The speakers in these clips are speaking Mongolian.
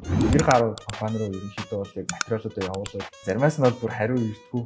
90% компани руу ерөнхийдөө бол яг материалуудаа явуулаад заримаас нь бол бүр хариу ирдэггүй.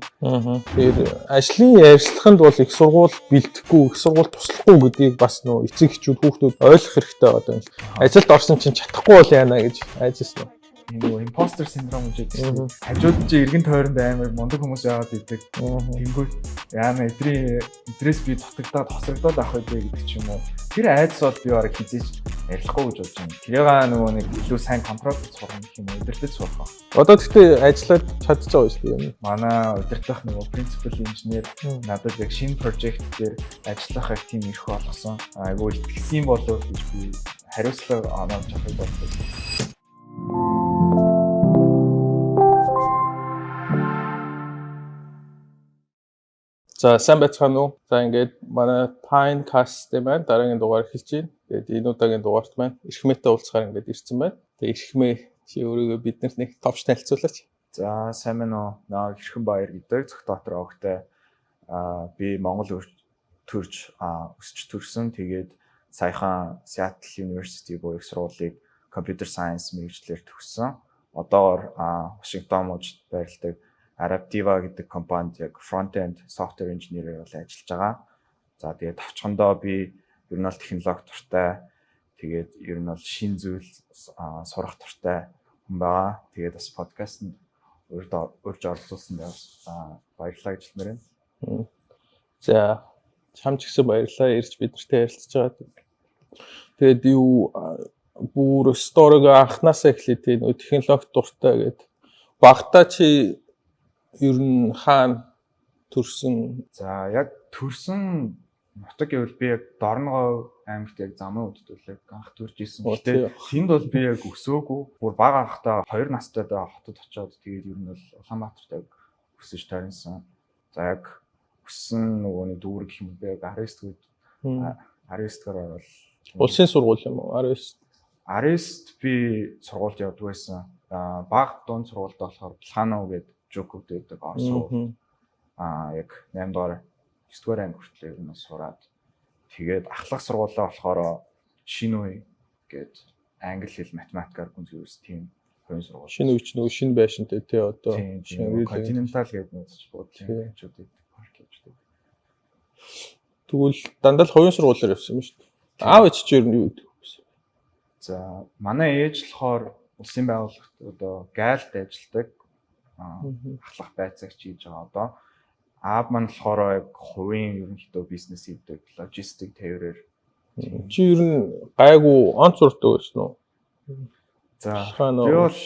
Тэгэхээр ажлын ярилцлаганд бол их сургууль бэлтгэхгүй, их сургууль туслахгүй гэдгийг бас нөө эцэг эхчүүд хүүхдүүд ойлгох хэрэгтэй одоо энэ. Ажилд орсон чинь чадахгүй бол яана гэж айжсэн нь. Энэ нөгөө импостер синдром гэж байдаг. Хажууд чи эргэн тойронд амар мундаг хүмүүс яваад идэг. Тэнгүүд яана эдрээс би дутагдаад хосогдоод авах үү гэдэг ч юм уу. Тэр айдас бол би бараг хизээж ярилцахгүй гэж бодож байна. Тэрийг нөгөө нэг илүү сайн контрол сурах гэх юм уу, удирдах сурах. Одоо тэгтээ ажиллаад чадчих байгаа шүү дээ. Манай удирдах нөгөө principal engineer надад яг шинэ project дээр ажиллахыг тийм ирэх болгосон. Айгуу итгэсэн болов гэж би хариуцлага оноож чадах болов. За сайн байцгаана уу? За ингээд манай Pinecast дээр маань дараагийн дугаар эхэлж байна. Тэгээд энэ удаагийн дугаарт маань Эрхмээтэй уулзахаар ингээд ирсэн байна. Тэгээд Эрхмээ чи өөрийгөө биднэрт нэг товч танилцуулаач. За сайн байна уу? Наа Эрхэм Баяр гэдэг Цогтбаатар овогтой би Монгол төрж өсч төрсөн. Тэгээд саяхан Seattle University буюу их сургуулийг Computer Science мэргэжлэр төгссөн. Одоогоор Вашингтон мужид байрладаг Adaptiva гэдэг компанид яг front-end software engineer-ээр ажиллаж байгаа. За тэгээд тавчхандаа би ер нь бол технологи туртай, тэгээд ер нь бол шин зүйл сурах туртай хүн байгаа. Тэгээд бас подкастт урьж оролцуулсан бас баярлалаа гэж хэлмээр байна. За чамч гэсэн баярлалаа ирж бидэртэй ярилцж байгаа. Тэгээд юу бүр сториг анханасаа эхлээд нөө технологи туртай гэдэг багтаа чи ер нь хаана төрсөн? За яг төрсөн нутаг гэвэл би яг Дорногов аймагт яг замын үдтүүл яг анх төрж исэн. Гэтэ тэнд бол би яг өсөөгүй. Бүр бага анхтаа 2 настайдаа хотод очиод тэгээд ер нь бол Улаанбаатарт яг өсөж таринсан. За яг өссөн нөгөө нэг дүүрэг гэх юм бэ 19 дугаар бол улсын сургууль юм уу? 19-т би сургуульд явдаг байсан. Бага дунд сургуульд болохоор Плано гэдэг Жокод гэдэг орсон. Яг 8 дугаар 9 дугаар анги хүртэл ер нь сураад тэгээд ахлах сургуулаа болохоор шинэ үе гэдэг англи хэл математикаар гүнзгийс тийм хувийн сургууль. Шинэ үе ч нөгөө шинэ байшинтай тий одоо Continental гэдэг нэг бодлоо хэмжүүд байдаг. Тэгвэл дандаа л хувийн сургуулиар явсан юм шүү дээ. Аав ээж ч ер нь юу гэдэг вэ? За манай ээж болохоор улсын байгууллагт одоо гайлд ажилладаг. Ахлах байцаагч хийж байгаа одоо. Аав маань болохоор яг хувийн ерөнхийдөө бизнес хийдэг, логистик тээврээр. Чи ер нь гайгүй онц сурдаг байсан уу? За би бол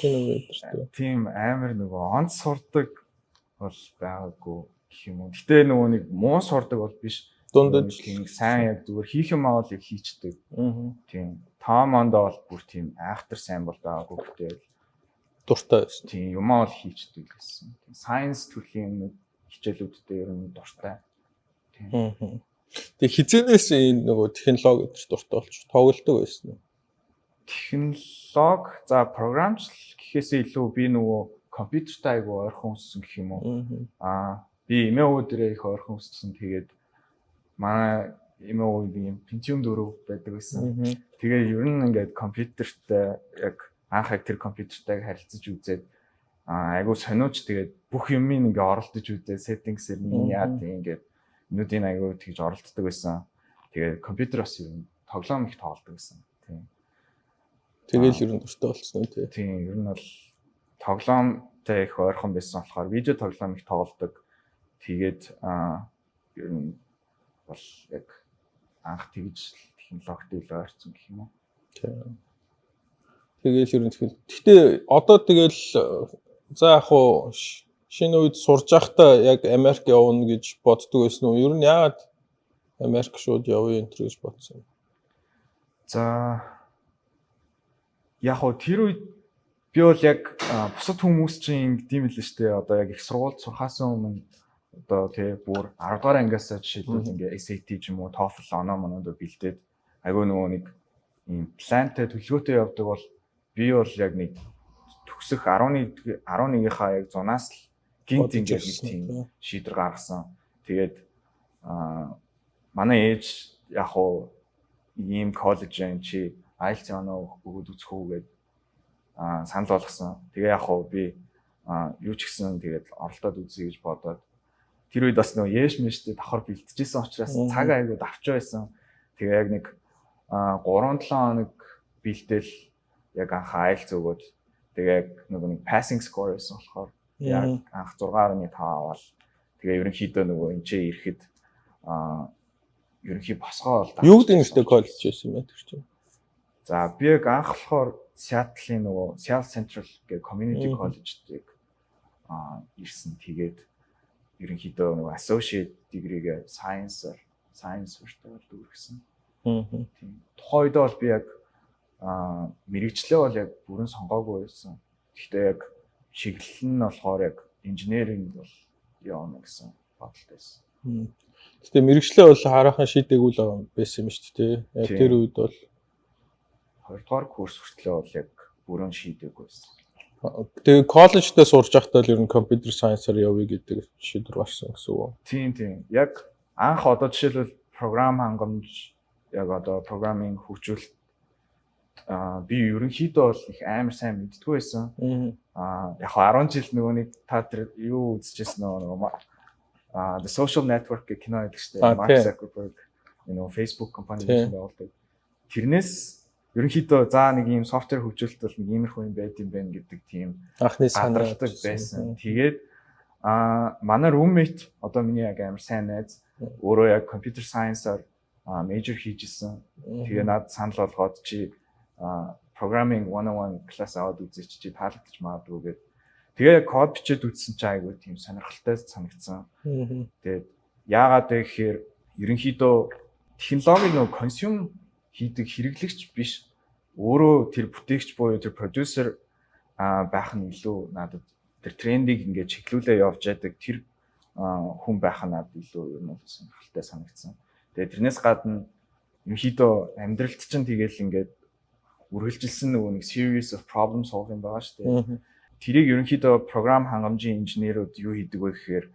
тийм амар нөгөө онц сурдаг бол байгаагүй гэх юм уу. Гэтэ нөгөө нэг муу сурдаг бол биш. Дундаж тийм сайн яг зүгээр хийх юм аа л хийчдэг. Тийм. Таамондоо бол бүр тийм айхтар сайн бол байгаагүй гэдэг. Дуртай байсан. Тийм юмаа бол хийчдэг гэсэн. Science төрлийн хичээлүүдтэй ер нь дуртай. Тийм. Тэг хизэнээс энэ нөгөө технологи гэж дуртай болчих тоглолдог байсан уу? Технологи за програмчлал гэхээсээ илүү би нөгөө компьютертай айгу ойрхон өссөн гэх юм уу. Би эмээ өвөө дээрээ их ойрхон өссөн. Тэгээд манай эмээ өвөө юм Pentium 4 байдаг байсан. Тэгээд ер нь ингээд компьютертай яг анх яг тэр компьютертайг харилцаж үзээд айгу сониуч тэгээд бүх юмыг ингээ оролдож үзээ сеттингсээр яад ингээд нүдийн айгу тэгж оролддог байсан. Тэгээд компьютер бас ер нь тоглоом их тоглодог байсан. Тийм. Тэгэл ер нь дуртай болцсон үү? Тийм ер нь бол тоглоомтой их ойрхон байсан болохоор видео тоглоом их тоглодог. Тэгээд ер нь бол яг анх тэгж технологитой илүү ойрцсон гэх юм уу. Тийм. Тэгэл ер нь гэхдээ одоо тэгэл за яг хуу шинэ үед сурж байхдаа яг Америк явна гэж боддог байсан уу? Ер нь яагаад Америк шууд явъя энэ гэж бодсон? За яг хуу тэр үед би бол яг бусад хүмүүс чинь ингэдэм л шүү дээ. Одоо яг их сургуульд сурхаас өмнө одоо тий бүр 10 дугаар ангиас жишээлбэл ингээ SAT ч юм уу TOEFL оноо монодо бэлдээд айгүй нөгөө нэг ийм плантай төлөвлөгөөтэй явдаг бол би бол яг нэг төгсөх 11-ийнхаа яг 100-аас л гинт ингээд нэг тийм шийдвэр гаргасан. Тэгээд манай ээж яг хуу ийм коллеж чи IELTS оноо өгөхгүйд үзэх үү гэд санал болгосон. Тэгээ яг хуу би юу ч гэсэн тэгээд оролдоод үзье гэж бодоод тэр үед бас нөгөө яэш мэштэй давхар бэлтжижсэн учраас цаг айгуу давч байсан. Тэгээ яг нэг 3-7 хоног бэлтэл яг анх IELTS өгөөд тэгээ яг нэг passing score байсан болохоор яг анх 6.5 аваад тэгээ ерөнхийдөө нөгөө энэчээ ирэхэд ерөнхий босгоо бол юу гэдэг нэртэй коллеж байсан юм бэ тэр чинь? За би яг анх болохоор Seattle-ийн нөгөө Seattle Central гэх community college-ийг ирсэн. Тэгээд ерөнхийдөө нөгөө associate degree-гээ science хүртэл өгсөн. Тийм. Тухайн үед бол би яг мэрэгчлээ бол яг бүрэн сонгоогүй байсан. Гэхдээ яг чиглэл нь болохоор яг engineering бол явна гэсэн бодолтой байсан. Гэхдээ мэрэгчлээ бол хараахан шийдэггүй л байсан юм шүү дээ. Яг тэр үед бол 2 дугаар курс хүртлээ бол яг бүрэн шийдэггүй байсан. Тэгээ коллеждээ сурж байхдаа л ер нь computer science-аар явъя гэдэг шийдвэр гарсан гэсэн үг. Тийм. Яг анх одоо жишээлбэл програм хангамж яг одоо программын хөгжүүлэлт би ерөнхийдөө бол их амар сайн мэддэггүй байсан. Яг 10 жил нөгөө нэг та тэр юу үзчихсэн нөгөө The Social Network гэх кино байдаг шүү дээ. Mark Zuckerberg нөгөө Facebook компани байгуулдаг. Тэрнээс ерөнхийдөө за нэг ийм софтвер хөгжүүлэлт бол нэг иймэрхүү юм байт юм байна гэдэг тийм анхны санаа байсан. Тэгээд манай roommate одоо миний яг амар сайн найз өөрөө яг computer science-аар major хийжсэн. Тэгээ надад санал болгоод чи programming 101 class аваад үзээч чи таалагдчих магадгүй гэдэг. Тэгээ код бичээд үзсэн чи айгүй тийм сонирхолтой санагдсан. Тэгээд яагаад вэ гэхээр ерөнхийдөө технологи нөгөө consume хийдэг хэрэглэгч биш. Өөрөө тэр бүтээгч буюу тэр продюсер байх нь илүү надад тэр трендийг ингээд чиглүүлээ явж яадаг тэр хүн байх нь надад илүү ер нь сонирхолтой санагдсан. Тэгээд тэрнээс гадна ерөнхийдөө амьдралд чинь тэгэл ингээд үргэлжилсэн нөгөө нэг series of problem solving байгаа шүү дээ. Тэрийг ерөнхийдөө програм хангамжийн инженерүүд юу хийдэг вэ гэхээр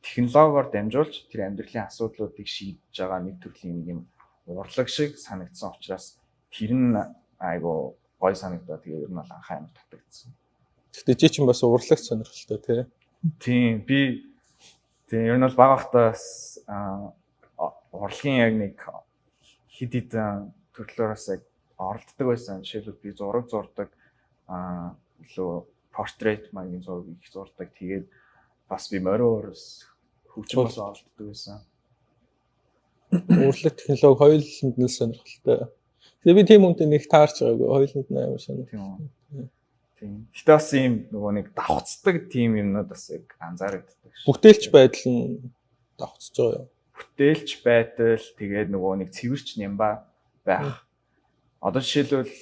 технологиор дамжуулж тэр амьдралын асуудлуудыг шийдэж байгаа нэг төрлийн нэг юм урлаг шиг санагдсан учраас тэр нь айгу гой санагдаад тэгээ ер нь бол анхаа амар татагдсан. Гэтэ чи чинь бас урлагч сонирхолтой тий. Тийм би ер нь бол бага хахтаас урлагийн яг нэг хэд хэдэн төрлөөс яг оролддог байсан. Жишээлбэл би зураг зурдаг илүү портрет маягийн зураг их зурдаг. Тэгээд бас би мориорс хөгжим бас оролддог байсан. Урлаг технологи хоёуланд нь сонирхолтой. Тэгээ би тийм үнтэй нэг таарч байгаагүй. Хоёуланд нь амар сонирхолтой. Тийм. Гэтэ бас ийм нөгөө нэг давхцдаг тийм юмнууд бас яг анзаарэгддэг шүү. Бүтээлч байдал нь давхцаж байгаа юм. Бүтээлч байдал тэгээд нөгөө нэг цэвэрч нямба байх. Одоо жишээлбэл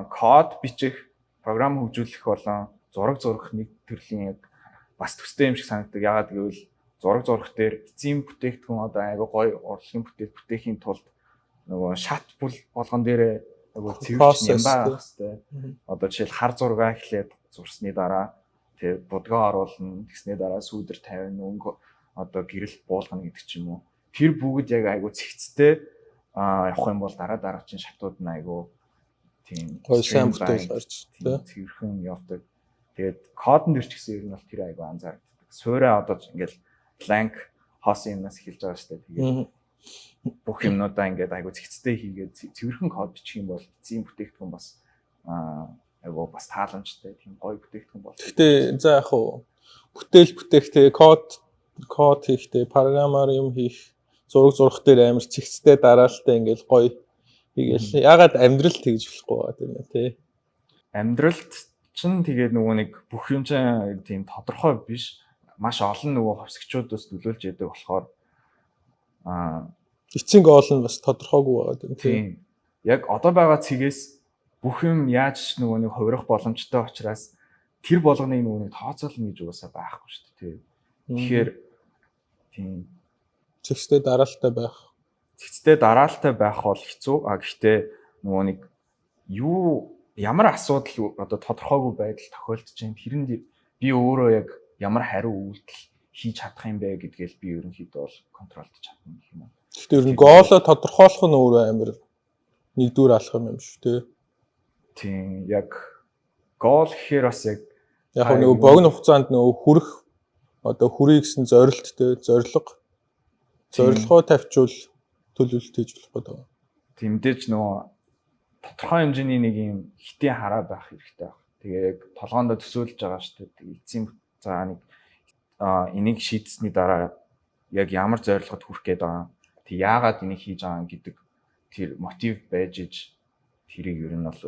код бичих, програм хөгжүүлэх болон зураг зурах нэг төрлийн яг бас төстэй юм шиг санагддаг. Яагаад гэвэл зураг зурах дээр эцсийн бүтээгдэхүүн одоо айгүй гоё урлагийн бүтээхийн тулд нөгөө шат болгон дээрээ нөгөө цэвэрч нямба байх хэрэгтэй. Одоо жишээл хар зураг эхлээд зурсны дараа тэг будгаа оруулна, тэгсний дараа сүүдэр тавина, өнгө одоо гэрэл буулгана гэдэг ч юм уу. Тэр бүгд яг айгүй цэгцтэй явах юм бол дараагийн шатууд нь айгүй тийм гоё сайн бүтээл гарч тий цэвэрхэн явдаг. Тэгээд кодн дэр ч гэсэн ер нь бол тэр айгүй анзаардаг. Суураа одоо ингээл blank хоосон юмнаас эхэлж байгаа шүү дээ. Тэгээд бүх юмнуудаа ингээд айгүй цэгцтэй хийгээд цэвэрхэн код бичих юм бол эцсийн бүтээгдэхүүн бас айгүй бас тааламжтай тийм гоё бүтээгдэхүүн бол. Гэтэ за яг хуу бүтээл бүтээгтэй код хийхдээ програмаар юм хийх зураг зурх дээр амар цэгцтэй дараалалтай ингээл гоё хийгээл. Ягаад амьдрал тэгж болохгүй байгаа юм бэ тий. Амьдралд чинь тэгээд нөгөө нэг бүх юм чинь тийм тодорхой биш. Маш олон нөгөө ховсгчуудаас нөлөөлж яадаг болохоор эцсийн гол нь бас тодорхойгүй байгаа юм тий. Яг одоо байгаа цэгээс бүх юм яаж нөгөө нэг хувирах боломжтой учраас тэр болгоныг нөгөө нэг тооцоолно гэж угаасаа байхгүй шүү дээ тий. Тэгэхээр тийм цэгцтэй дараалалтай байх. Цэгцтэй дараалалтай байх бол хэцүү. Гэхдээ нөгөө нэг ямар асуудал одоо тодорхойгүй байдал тохиолдож байна. Тэрэнд би өөрөө яг ямар хариу үйлдэл хийж чадах юм бэ гэдгээл би ерөнхийдөө бол контролдож чадна гэх юм. Гэхдээ ер нь гоолоо тодорхойлох нь өөрөө амар нэгдүгээр алхам юм шүү дээ. Тийм яг гол гэхээр бас яг Яг нөгөө богино хугацаанд нөгөө хүрэх одоо хүрээ гэсэн зорилттой зорилгоо тавьчвал төлөвлөлт хийж болох гэдэг. Тийм мэдээж нөгөө тодорхой хэмжээний нэг юм хитийн хараа байх хэрэгтэй байна. Тэгээ яг толгоонд төсөөлж байгаа шүү дээ. Тэгээ эцсийн за нэг энийг шийдсэний дараа яг ямар зорилгод хүрэх гээд байгаа. Тэг яагаад энийг хийж байгаа гэдэг тэр мотив байж иж тэрийг ер нь бол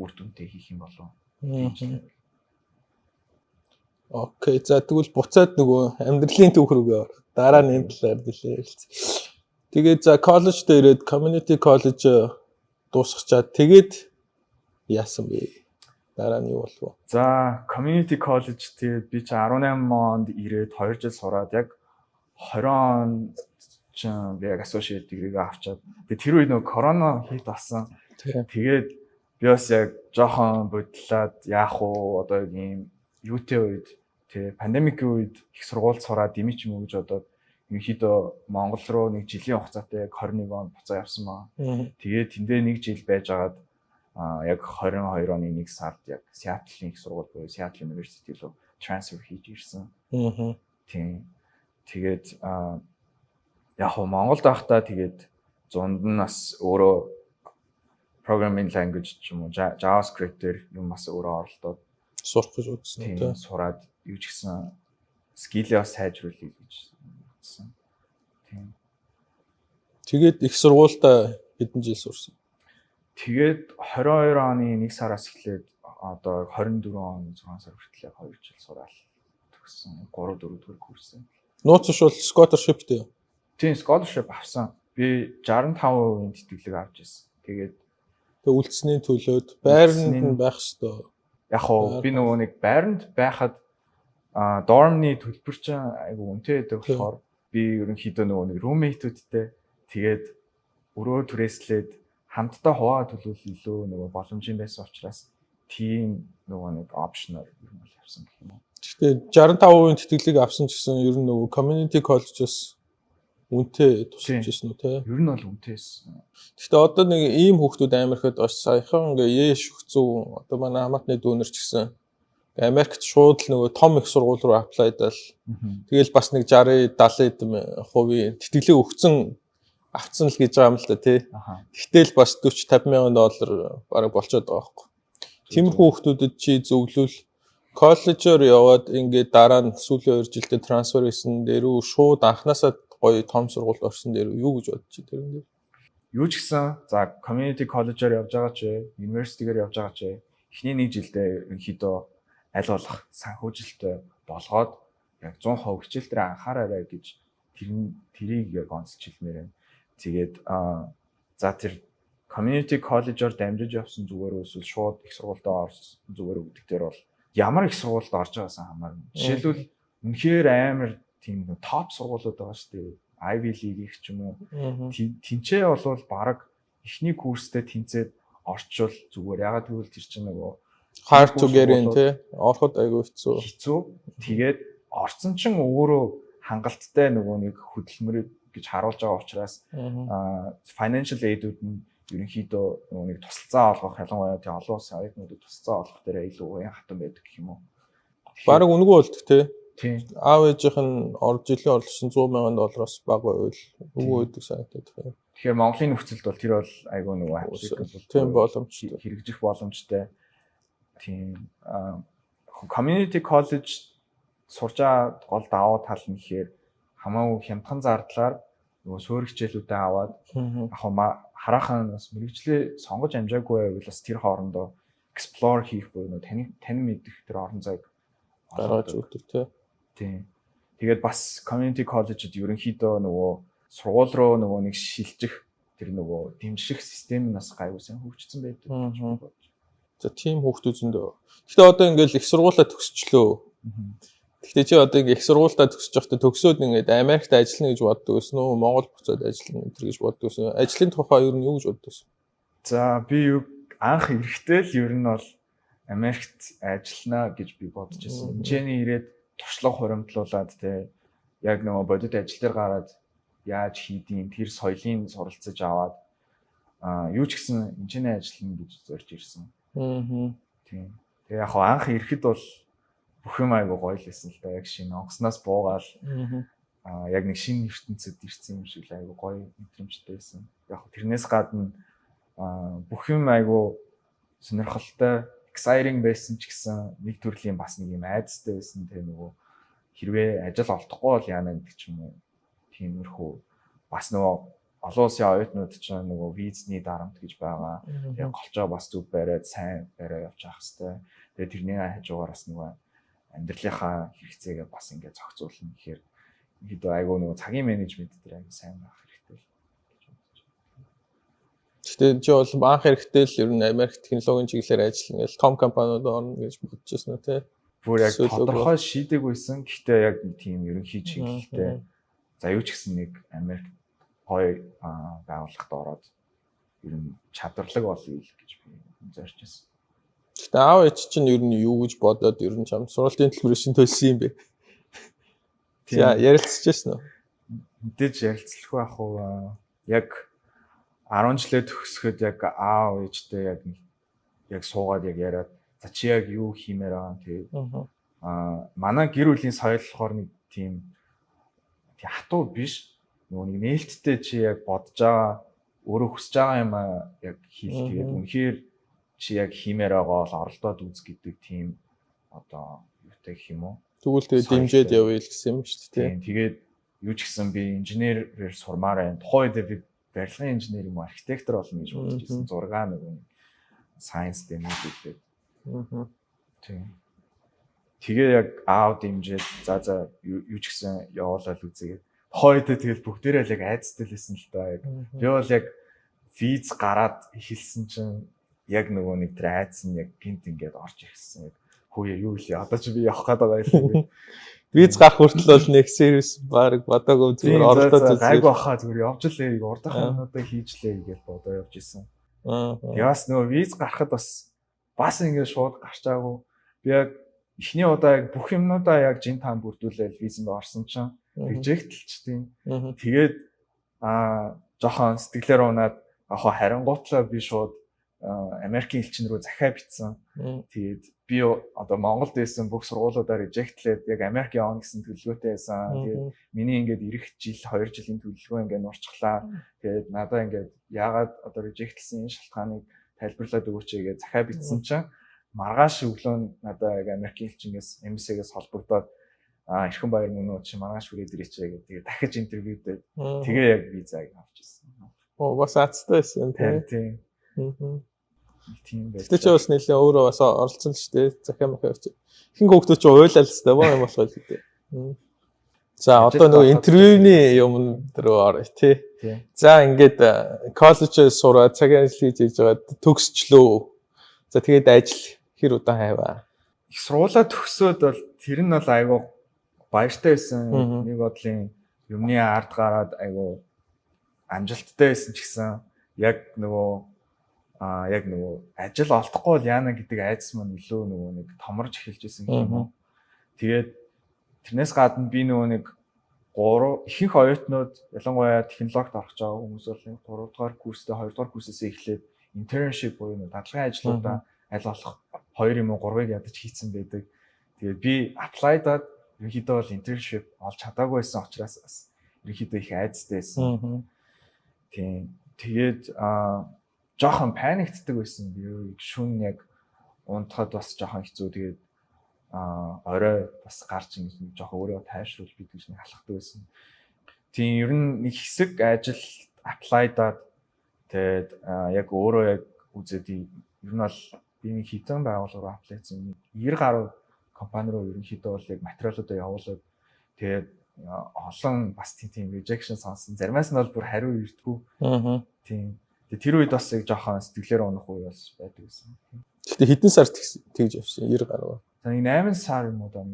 үр дүнтэй хийх юм болов. Окей. За тэгвэл буцаад нөгөө амьдралын түүх рүүгээ орох. Дараа нь энэ талаар нэлээ хэлцээ. Тэгээд за коллеж дээр ирээд community college дуусгачаад тэгээд яасан бэ? Дараа нь юу болов вэ? За community college тэгээд би чи 18 онд ирээд 2 жил сураад яг 20 он ч би яг associate degree-г авчаад тэгээд тэр үед нөгөө корона хит болсон. Тэгээд би бас яг жоохон бодлоод яах вэ? Одоо ийм юутэй үед тий пандемикийн үед их сургууль сураад дэмий ч юм уу гэж бодоод ерөнхийдөө Монгол руу нэг жилийн хугацаатай яг 21 он буцаа явсан маа. Тэгээд тэндээ нэг жил байжгаад яг 22 оны 1 сард яг Seattle-ийн их сургууль буюу Seattle University руу трансфер хийж ирсэн. Тийм. Тэгээд яг хөө Монголд байхдаа тэгээд зунд нь бас өөрөө programming language ч юм уу JavaScript-ээр юм бас өөрөө оролдоод сурах гэж үзсэн тийм сураад юу ч гэсэн skill-ээ бас сайжруулъя гэж бодсон. Тийм. Тэгээд их сургуультай хэдэн жил сурсан? Тэгээд 22 оны 1 сараас эхлээд одоо 24 оны 6 сар хүртэл 2 жил сураад төгссөн. 3 4 дугаар курс. Нууц бол scholarship-тэй. Тийм scholarship авсан. Би 65% тэтгэлэг авч ирсэн. Тэгээд үлдсэний төлөөд байранд нь байх ёстой. Яг хоо би нөгөө нэг байранд байхад dorm-ны төлбөр чинь айгу үнэтэй байдаг болохоор би ерөнхийдөө нөгөө нэг roommate-үүдтэй тэгээд өрөө түрээслээд хамтдаа хуваа төлөвлөл илүү нөгөө боломжийн байсан учраас тийм нөгөө нэг опшноор ер нь явсан гэх юм уу. Гэхдээ 65% тэтгэлэг авсан ч гэсэн ер нь нөгөө community college-с үнэтэй тусалж ирсэн үү те? Ер нь бол үнэтэйсэн. Гэхдээ одоо нэг ийм хүүхдүүд Америкт бас саяхан ингээ шүхцүү одоо манай хамаатны дүүнер ч гэсэн Америкт шууд л нөгөө том их сургууль руу аплайдал. Тэгэл бас нэг 60-70% тэтгэлэг өгсөн авцсан л гэж байгаа юм л да тий. Тэгтэл бас 40-50 мянган доллар бараг болчиход байгаа байхгүй. Тиймэрхүү хүүхдүүдэд чи зөвлөвөл коллежоор яваад ингээд дараа нь сүүлийн 2 жилдээ трансфер хийсэн дээрүү шууд анханасаа гоё том сургууль орсон дээр юу гэж бодчих тэрэн дээр. Юу ч гэсэн за community college-оор явж байгаа ч university-гээр явж байгаа ч эхний нэг жилдээ ерөнхийдөө аль болох санхүүжилттэй болгоод яг 100% хичээл дээр анхаараарай гэж тэрийг яг онцлж хэлмээр байна. Тэгээд за тэр community college-оор дамжиж явсан зүгээр эсвэл шууд их сургуультай орсон зүгээр гэдэг дээр бол ямар их сургуульд орж байгаасаа хамаарна. Жишээлбэл үнэхээр амар тийм топ сургуулиуд байгаа шүү дээ. Ivy League ч юм уу. Тэнцээ болвол баг эхний курстэй тэнцээд орчвол зүгээр. Ягаад гэвэл тэр чинь нөгөө hard to get in тий. Ороход айгүй хэцүү. Тэгээд орцсон чинь өөрөө хангалттай нөгөө нэг хөдөлмөр гэж харуулж байгаа учраас financial aid-үүд нь ерөнхийдөө нөгөө нэг тусалцаа олгох ялангуяа тий олон улсын оюутнуудад тусалцаа олгох дээр илүү уян хатан байдаг гэх юм уу. Бараг үнэгүй болдог тий. Тийм. Аав ээжийнх нь жилийн орлогч $100 мянган бага байвал үгүй байдаг санагдаад байна. Тэгэхээр Монголын нөхцөлд бол тэр бол айгүй нөгөө applicable тийм боломжтой. Хэрэгжих боломжтой. Тийм. Community college сурж байгаа гол давуу тал нь ихээр хамаагүй хямдхан зардлаар нөгөө суурь хичээлүүдэд аваад яг хараахан бас мэрэгчлээ сонгож амжаагүй байвал бас тэр хоорондоо explore хийх буюу тань мэдэх тэр орон зайг гаргаж өгдөг тийм. Тэгээд бас community college-д ерөнхийдөө нөгөө сургууль руу нөгөө нэг шилжих тэр нөгөө дэмжих систем нь бас гайгүй сайн хөгжсөн байдаг. За тийм хүүхдүүд зөндөө. Гэхдээ одоо ингээл их сургуулаа төгсчлөө. Гэхдээ чи одоо ингээ их сургуультаа төгсөж байхдаа төгсөөд ингээд Америкт ажиллана гэж боддог байсан уу? Монгол буцаад ажиллана гэж боддог байсан уу? Ажлын тухай ер нь юу гэж боддог байсан? За би анх ирэхдээ л ер нь бол Америкт ажиллана гэж би бодож байсан. Хэмжээний ирээд туршлага хуримтлуулад те яг нөгөө бодит ажил дээр гараад яаж хийдин тэр соёлын суралцаж аваад юу ч гэсэн инженерийн ажиллана гэж зорж ирсэн. Тийм. Тэгээ яг анх ирэхэд бол бүх юм айгу гоё л байсан л да. Яг шинэ онгоцноос буугаал яг нэг шинэ ертөнцид ирсэн юм шиг л айгу гоё мэдрэмжтэй байсан. Яг тэрнээс гадна бүх юм айгу сонирхолтой, exciting байсан ч гэсэн нэг төрлийн бас нэг юм айдастай байсан. Тэгээ нөгөө хэрвээ ажил олдохгүй бол яана гэдэг ч юм уу. Тиймэрхүү бас нөгөө олон улсын оюутнууд ч нөгөө визний дарамт гэж байгаа. Тэгээ голчоо бас зүг бариад сайн бариад явж авах хэрэгтэй. Тэгээ тэрний хажуугаар бас нөгөө амьдралынхаа хэрэгцээгээ бас ингээд зохицуулна гэхээр хэд айгуу нөгөө цагийн менежмент дээр айгуу сайн байх хэрэгтэй л гэж бодож байна. Тэгтээ чи бол анх хэрэгтэй л ер нь Америк технологийн чиглэлээр ажиллана гэж том компаниуд орно гэж бодож байсан уу те? Бүр яг тодорхой шийдэггүйсэн. Гэхдээ яг тийм ерөнхий чиглэлтэй за юу ч гэсэн нэг Америк гоё байгууллагад ороод ер нь чадварлаг болъё гэж би зорж байсан. Гэхдээ аав ээж чинь ер нь юу гэж бодоод ер нь чам сургуулийн төлбөрөөр шин төлсөн юм бэ? За ярилцчихсэн үү? Мэдээж ярилцлах байх уу? Яг 10 жилээ төгсөхөд яг аав ээжтэй яг суугаад яг яриад за чи яг юу хиймээр байгаа тэгээ манай гэр бүлийн соёл болохоор нэг тийм хатуу биш нөгөө нэг нээлттэй чи яг бодож байгаа өөрөө хүсэж байгаа юм яг хийх тэгээд үнэхээр чи яг хиймээр байгаа бол оролдоод үз гэдэг тийм одоо юутай гэх юм уу? Тэгвэл тэгээд дэмжиж явъя л гэсэн юм шүү дээ. Тийм тэгээд юу ч гэсэн би инженерээр сурмаар байна. Тухайн үед би барилгын инженер юм архитектор болно гэж бодож байсан. Зургаа нэг сайенс дэмжиж үлдээд. Тийм. Тэгээ яг аав дэмжиж за юу ч гэсэн явуулаад үзьгээд. Хойдоо тэгэл бүгдээрээ л яг айцтай л байсан л да. Яг би бол яг виз гараад эхэлсэн чинь яг нөгөө нэг тэр айц нь яг гинт ингээд орж ирсэн. Яг хөөе юу вэ? Одоо ч би явах гээд байгаа юм. Виз гарах хүртэл бол нэг сервис баг бодоагүй зүгээр оролдоод үзээ. Гайг баха зүгээр явж лээ. Урдах юмудаа хийж лээ гэж бодоо явж исэн. Яас нөгөө виз гарахад бас ингээд шууд гарчаагүй. Би яг эхний удаа яг бүх юмнуудаа яг жин таан бүрдүүлээд визэнд орсон чинь режектлчихдээ. Тэгээд жоохон сэтгэлээр унаад харингуутлаа би шууд Америкийн элчин рүү захиа бичсэн. Тэгээд би одоо Монголд байсан бүх сургуулиудаар режектлээд яг Америк явна гэсэн төлөвлөгөөтэй байсан. Тэгээд миний ингээд ирэх жил 2 жилийн төлөвлөгөө ингээд нурчглаа. Тэгээд надаа ингээд яагаад одоо режектлсэн энэ шалтгааныг тайлбарлаад өгөөч гэж захиа бичсэн чинь маргааш өглөө надаа яг Америкийн элчингээс эмбэсигээс холбогдоод эрхэм баяр мөнөө чи маргааш хүрээд ирээч гэдэг. Тэгээд дахиж интервью дээр тэгээ яг визаг авч ирсэн. Бас азтай байсан тийм. Тийм байх. Тэгтээ ч бас нэлээ өөрөө бас оролцсон л шүү дээ. Захиа махаа авч. Ихэнх хүүхдүүд ч уйлал л дээ юм болох гэдэг. За одоо нөгөө интервьюний юм руу оръё тий. За ингээд коллежид сураад цагийн ажил хийж байгаа төгсчлөө. За тэгээд ажил хэр удаан хайваа. Их сургуулаа төгсөөд бол тэр нь бол айгүй баяртай байсан. Нэг бодлын юмны ард гараад айгүй амжилттай байсан ч гэсэн яг нөгөө ажил олдохгүй бол яана гэдэг айдас маань илүү нөгөө нэг томорж эхэлж исэн юм уу. Тэгээд тэрнээс гадна би нөгөө нэг ихэнх оюутнууд ялангуяа технологид орох гэж байгаа хүмүүс бол 3 дугаар курстэй 2 дугаар курсээс эхлээд internship буюу дадлагын ажлуудаа аль болох 2 юм уу 3-ыг ядаж хийцэн байдаг. Тэгээд би apply-даад ерөнхийдөө бол internship олж чадаагүй байсан учраас бас ерөнхийдөө их айдастай байсан. Тийм. Тэгээд жоохон паниктдаг байсан. Би шүн яг унтахад бас жоохон хэцүү. Тэгээд орой бас гарч ингэ жоохон өөрөө тайвшруулж бид гэж нэг халахдаг байсан. Тийм ер нь нэг хэсэг ажил apply-даад тэгээд яг өөрөө яг үзээд ер нь бол би нэг хитэн байгууллагаар apply хийсэн. 90 гаруй компани руу ерөнхийдөө бол яг материалуудаа явуулаад тэгээд олон бас тийм rejection сонсон. Заримаас нь бол бүр хариу ирдэггүй. Тийм. Тэр үед бас яг жоохон сэтгэлээр унах үе бас байдаг гэсэн. Гэхдээ хэдэн сар тэгж явсан 90 гаруй. За 8 сар юм уу даа.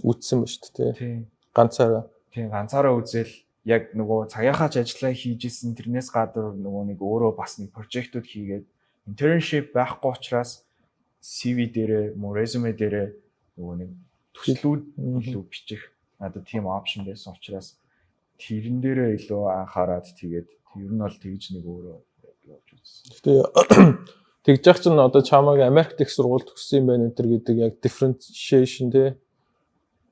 Үтсэн ба шүү дээ. Тийм. Ганцаараа. Тийм ганцаараа үзэл яг нөгөө цагийнхаач ажиллаа хийж исэн тэрнээс гадар нөгөө нэг өөрөө бас нэг прожектууд хийгээд internship байхгүй учраас CV дээрээ, resume дээрээ нөгөө нэг төслүүд илүү бичих надад тийм опшн байсан учраас тэрэн дээрээ илүү анхаарад тэгээд ер нь бол тэгж нэг өөрөө явж үзсэн. Тэгээ тэгж яах чинь одоо чамайг Америкт их сургууль төгссөн юм байна энэ төр гэдэг яг differentiation те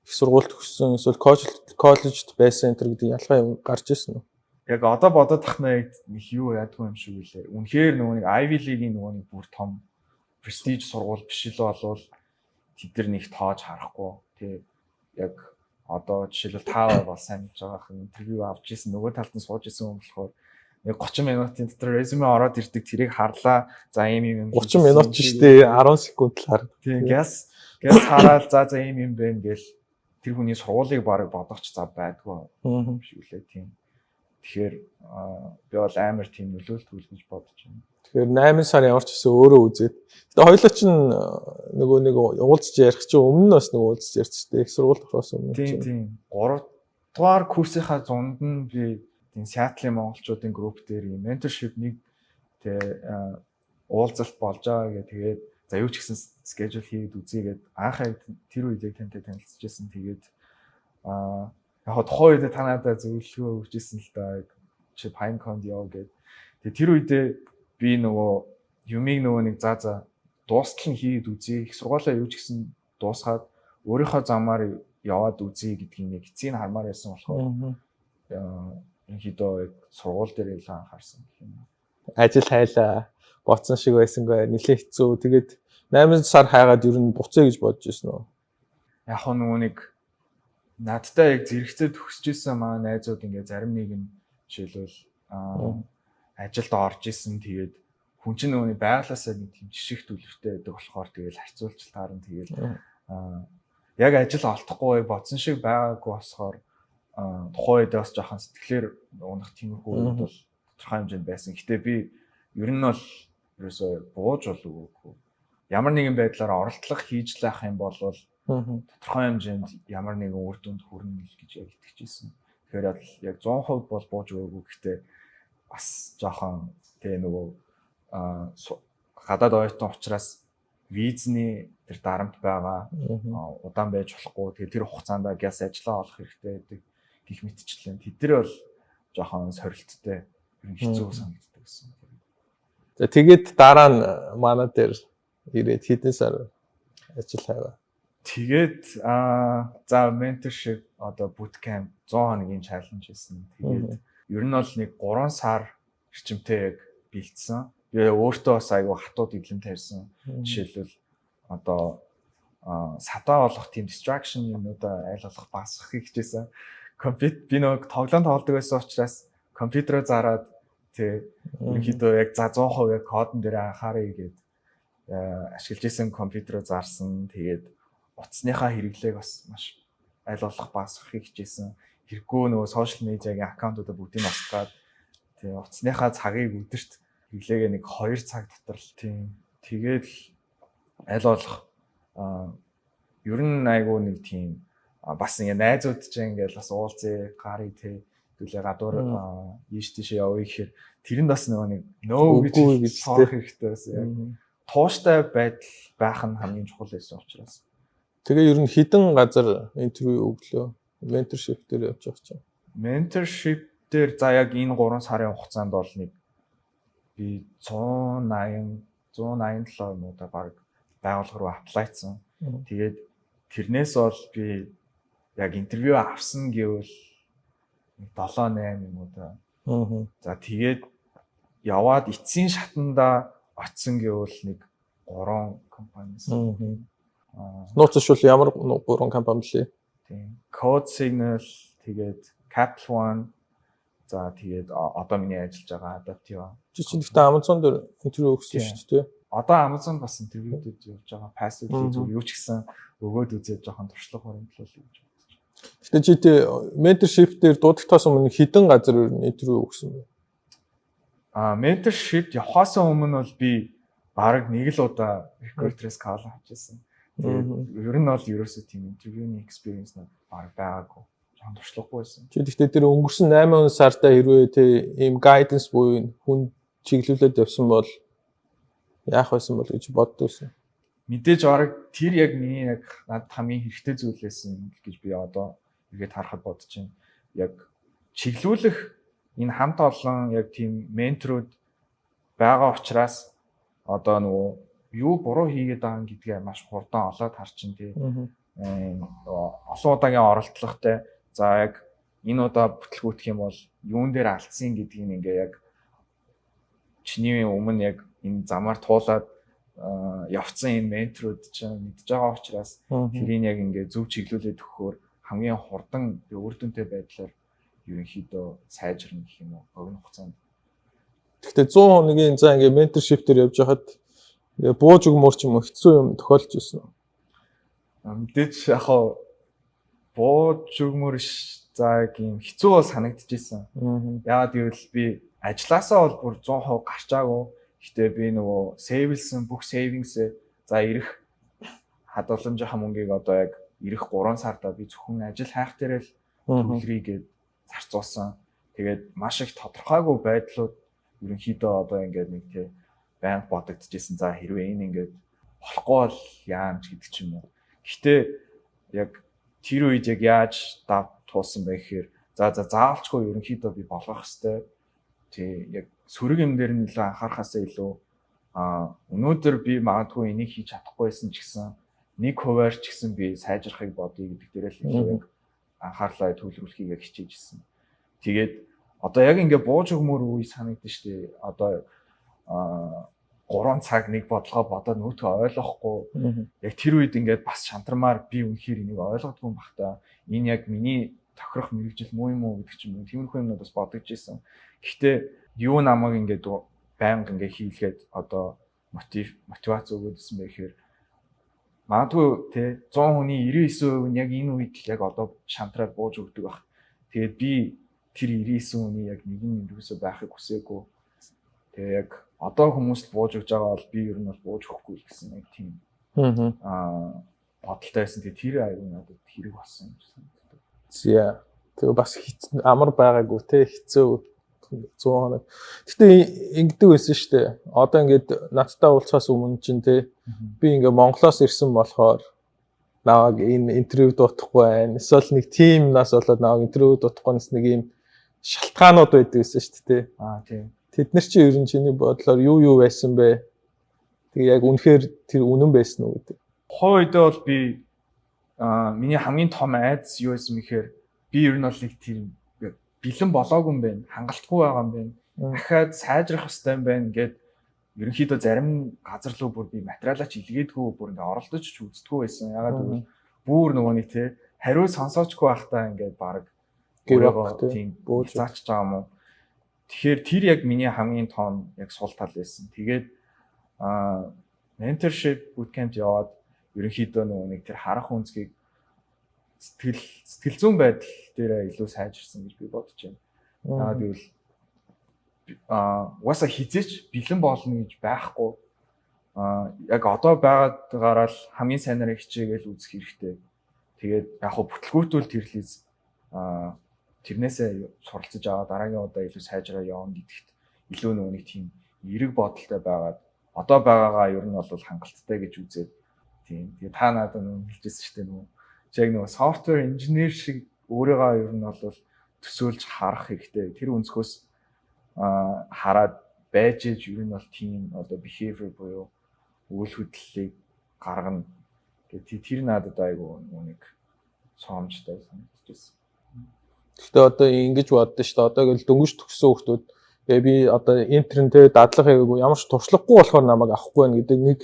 их сургууль төгссөн эсвэл коллежд байсан энэ төр гэдэг ялгаа гарч ирсэн үү? Яг одоо бодоод тахнаа нэг юу яадгүй юм шиг үлээ. Үнэхээр нөгөө нэг Ivy League-ийн нөгөө нэг бүр том prestige сургууль биш л болвол тэд нар нэг тоож харахгүй. Тэ яг одоо жишээлбэл та бол сайн хийж байгаа хэн интервью авч ирсэн нөгөө талд нь сууж ирсэн юм болохоор нэг 30 минутын дотор резюме ороод ирдэг тэрийг харлаа. За ийм 30 минут ч шүү дээ 10 секунд л хар. Тийм газ хараад за ийм бэ гэл тэр хүний сургуулийг барыг бодохч зав байдгүй юм шиг үлээ тийм. Тэгэхээр би бол амар тийм нөлөөлтгөл гэж бодож байна. Тэгэхээр 8 сар ямар ч гэсэн өөрөө үзээд. Тэгээ хоёулаа чинь нөгөө нэг уулзж ярих чинь өмнө нь бас нэг уулзж ярьчихтэй. Их сургууль орохоос өмнө. Тийм. 3 дугаар курсынхаа зунд нь би тийм Seattle-ийн монголчуудын групп дээр юм mentorship нэг уулзалт болж байгаа гэх тэгээд за юу ч гэсэн schedule хийгээд үзье гэд анхаа тэр үед яг тантай танилцчихсан. Тэгээд яг тухайн үед та надад зөвлөгөө өгчээсэн л да. Чи PineCon яа гэд. Тэгээ тэр үедээ би нөгөө юмыг нөгөө нэг за дуустал нь хийгээд үзье. Их сургуулаа юу ч гэсэн дуусгаад өөрийнхөө замаар яваад үзье гэдгийг нэг эцсийг хармаар байсан болохоор ерөнхийдөө яг сургууль дээр илүү анхаарсан гэх юм. Ажил хайлаа боцсон шиг байсангүй нэлээ хэцүү. Тэгээд 8 сар хайгаад ер нь буцъя гэж бодож ирсэн үү? Яг нөгөө нэг надтай яг зэрэгцээ төгсөж исэн маа найзууд ингээ зарим нэг нь жишээлбэл ажилд орж исэн. Тэгээд хүн чинь нөгөө байглаасаа нэг тийм жиших төлөвтэй байдаг болохоор тэгээд харьцуулцалтаар нь тэгээд яг ажил олдохгүй бодсон шиг байгаагүй болохоор тухайн үед бас жоохон сэтгэлээр унах тиймэрхүү үед бол тодорхой хэмжээнд байсан. Гэтэ би ер нь бол ерөөсөө бууж болоогүй. Ямар нэгэн байдлаар оролдлого хийж л ах юм бол тодорхой хэмжээнд ямар нэгэн үр дүнд хүрнэ гэж яг итгэж ирсэн. Тэгэхээр яг 100% бол бууж өгөөгүй. Гэхдээ бас жоохон тэгээ нөгөө гадаад оюутан учраас визний тэр дарамт байгаа. Удаан байж болохгүй. Тэгээ тэр хугацаанд гяс ажиллаа олох хэрэгтэй гэдэг гих мэтчлэн тэдэр бол жоохон сорилттой ер нь хэцүү санагддаг гэсэн. За тэгээд дараа нь манай дээр ирээд хэдэн сар ажил хайваа. Тэгээд за mentorship одоо bootcamp 100 хоногийн challenge хийсэн. Тэгээд ер нь бол нэг 3 сар эрчимтэй яг бэлдсэн. Би өөртөө бас айгүй хатууд эдлэн тавьсан. Жишээлбэл одоо сатаа болох тийм distraction юмудаа айл болох басахыг хичээсэн. Би нэг тоглоом тоглодог байсан учраас компьютероо зараад тий ерөнхийдөө яг за 100% яг кодон дээр анхаарыг гээд ашиглаж исэн компьютероо зарсан. Тэгээд утасныхаа хэрэглээг бас маш айл болох басахыг хичээсэн. Хэрэггүй нөгөө сошиал медиагийн аккаунтуудаа бүгдийг устгаад тий утасныхаа цагийг өдөрт хэрэглээгээ нэг 2 цаг дотор л тийм тэгээд айл болох ер нь айгүй нэг тийм бас ингээ найзууд ч ингээл бас уулзээ гарыг тий төлөө гадуур ийш тийш явъя гэхээр тэрэнд бас нөгөө нэг нөө гэж соох хэрэгтэй байсан яг тууштай байдал байх нь хамгийн чухал байсан учраас. Тэгээ ер нь хідэн газар интервью өглөө mentorship дээр явж байгаа чинь. Mentorship дээр за яг энэ 3 сарын хугацаанд бол нэг би 187 минутаа баг байгууллага руу аплайцсан. Тэгээд тэрнээс бол би яг интервью авсан гэвэл 7-8 минутаа. За тэгээд яваад эцсийн шатанда очсон гэвэл нэг 3 компаниас. Нууцшгүй ямар 3 компани лээ? Тийм. Code Signal, тэгээд Capital One. За тэгээд одоо миний ажиллаж байгаа Adaptive. Чи чинь гэхдээ Amazon дээр интервью өгсөн шүү дээ. Одоо Amazon бас интервьюуд явж байгаа. Passive зүгээр юу ч гэсэн өгөөд үзээд жоохон туршлага хөрөнгөлөл гэж бодож байна. Гэтэ чи тэ mentorship дээр дуудахтаас өмнө хідэн газар интервью өгсөн бэ? Mentorship явахаас өмнө бол би бараг нэг л удаа recruiter-ээс call авчихсан. Тэгээд ер нь бол ерөөсөө тийм интервьюний experience нэг бараг байгаагүй. Жохон туршлагагүй байсан. Чи гэхдээ тэр өнгөрсөн 8 сартаа хэрвээ тэ ийм guidance буюу хүн чиглүүлээд явсан бол яах байсан бол гэж боддоосэн. Мэдээж бараг тэр яг миний яг надад хамгийн хэрэгтэй зүйл байсан гэж би одоо эргээд харахад бодож байна. Яг чиглүүлэх энэ хамт олон яг тийм менторууд байгаа учраас одоо нөгөө юу буруу хийгээд байгаа гэдгээ маш хурдан олоод харчин тий. Олон удаагийн оролдлоготой за яг энэ удаа бүтлгүүтэх юм бол юун дээр алдсан гэдгийг ингээ яг чиний өмнө яг энэ замаар туулаад явцсан энэ менторуд чинь мэдж байгаа учраас тэрийг яг ингээ зөв чиглүүлээд өгөхөөр хамгийн хурдан үр дүнтэй байдлаар ерөнхийдөө сайжирна гэх юм уу богино хугацаанд. Гэхдээ 100 хоногийн за ингээ менторшип дээр явж хахад бууж өгмөр ч юм уу хэцүү юм тохиолж ирсэн үү? Мэдээж яг хаа бууж өгмөр за юм хэцүү бол санагдчихсэн. Яагаад гэвэл би ажилласаа бол бүр 100% гарчаагүй. Гэтэ би нөгөө сейвлсэн бүх сейвингсээ за ирэх хадгаламжийнхаа мөнгийг одоо яг ирэх 3 сарда би зөвхөн ажил хайх дээр л төлрийгээд зарцуулсан. Тэгээд маш их тодорхойгүй байдлууд ерөнхийдөө одоо ингээд нэг тий байнга бодогдчихсэн. За хэрвээ энэ ингээд болохгүй бол яам ч гэдэг ч юм уу. Гэтэ яг тэр үед яг яаж туусан бэ гэхээр заавалчгүй ерөнхийдөө би болгох хэвээр тий яг сөрөг юм дээр нь илүү анхаарахаасаа илүү өнөөдөр би магадгүй энийг хийж чадахгүйсэн ч гэсэн 1% ч гэсэн би сайжрахыг бодъё гэдэг дээрээ л илүү яг анхаарлаа төвлөрүүлэхийг яг хичээж ирсэн. Тэгээд одоо яг ингээ бууж өгмөр үе санагдаж штэ одоо 3 цаг нэг бодлогоо бодоод нөөтгөө ойлгохгүй яг тэр үед ингээд бас шантармаар би үнэхээр энийг ойлгодгүй юм бах та энэ яг миний тохирох мэрэгжил муу юм уу гэдэг ч юм уу тиймэрхүү юмнууд бас бодож ирсэн. Гэхдээ юу намайг ингээд байнга ингээ хийлгээд одоо мотивац өгөөдсөн бэ гэхээр магадгүй те 100 хүний 99% нь яг энэ үед л яг одоо шантраар бууж өгдөг байх. Тэгээд би тэр 99 хүний яг нэг нь юусоо байхыг хүсээгүй. Тэгээ яг одоо хүмүүст бууж өгж байгаа бол би ер нь бол бууж өгөхгүй гэсэн нэг тийм бодолтой байсан. Тэгээ тэр аюу надад хэрэг болсон юм санагдав. За тэгээ бас амар байгаагүй те хэцүү 100 хоног. Гэтэ ингэдэг байсан шүү дээ. Одоо ингээд надтай уулзахаас өмнө чинь те би ингээ Монголоос ирсэн болохоор наваг энэ интервью дуутахгүй байна. Эсвэл нэг тимнаас болоод наваг интервью дуутахгүйс нэг юм шалтгаанууд байдаг гэсэн шүү дээ. Тийм. Тэд нар чи ер нь чиний бодлоор юу байсан бэ? Тэгээ яг үнэхээр тэр үнэн байсан уу гэдэг. Хувь үедээ бол би миний хамгийн том айдас юу байсан мэхээр би ер нь бол нэг тийм бэлэн болоогүй юм байна. Хангалтгүй байгаа юм байна. Дахиад сайжрах хэрэгтэй юм байна гэд ерөнхийдөө зарим газар руу бүр би материалаа ч илгээдгүй бүр ингээ оролдож ч үздэггүй байсан. Ягаад гэвэл бүр нөгөө нэг те хариу сонсоочгүй байхдаа ингээ баг өөрөө тийм бууж заачж байгаа юм уу. Тэгэхээр тэр яг миний хамгийн том яг сул тал байсан. Тэгээд mentorship bootcamp яваад ерөнхийдөө нөгөө нэг тэр харах үнцгийг сэтгэл зүйн байдал дээр илүү сайжирсан гэж би бодож байна. Яагаад гэвэл угаасаа хизээч бэлэн болно гэж байхгүй. Яг одоо байгаагаараа л хамгийн сайнаар хичээгээл үзэх хэрэгтэй. Тэгээд яг хөө бүтлгүүтүүл тэрлээс тэрнээсээ суралцж аваа дараагийн удаа илүү сайжраа явна гэдэгт илүү нөгөө нэг тийм эерэг бодолтой байгаад одоо байгаагаа ер нь бол хангалттай гэж үзээд тийм. Тэгээд та надад хэлжсэн шүү дээ нөгөө яг нөгөө software engineer шиг өөрийгөө ер нь бол төсөөлж харах хэрэгтэй. Тэр өнцгөөс хараад байж ээж ер нь бол тийм одоо behavior буюу үйл хөдлөлийг гаргана гэдэг тэр надад айгүй нэг соомжтой санагдчихсэн. Гэхдээ одоо ингэж боддоо шүү дээ. Одоо ингээл дөнгөж төгссөн хүмүүс би одоо интернетээ дадлага хийгээгүй ямар ч туршлагагүй болохоор намайг авахгүй байна гэдэг нэг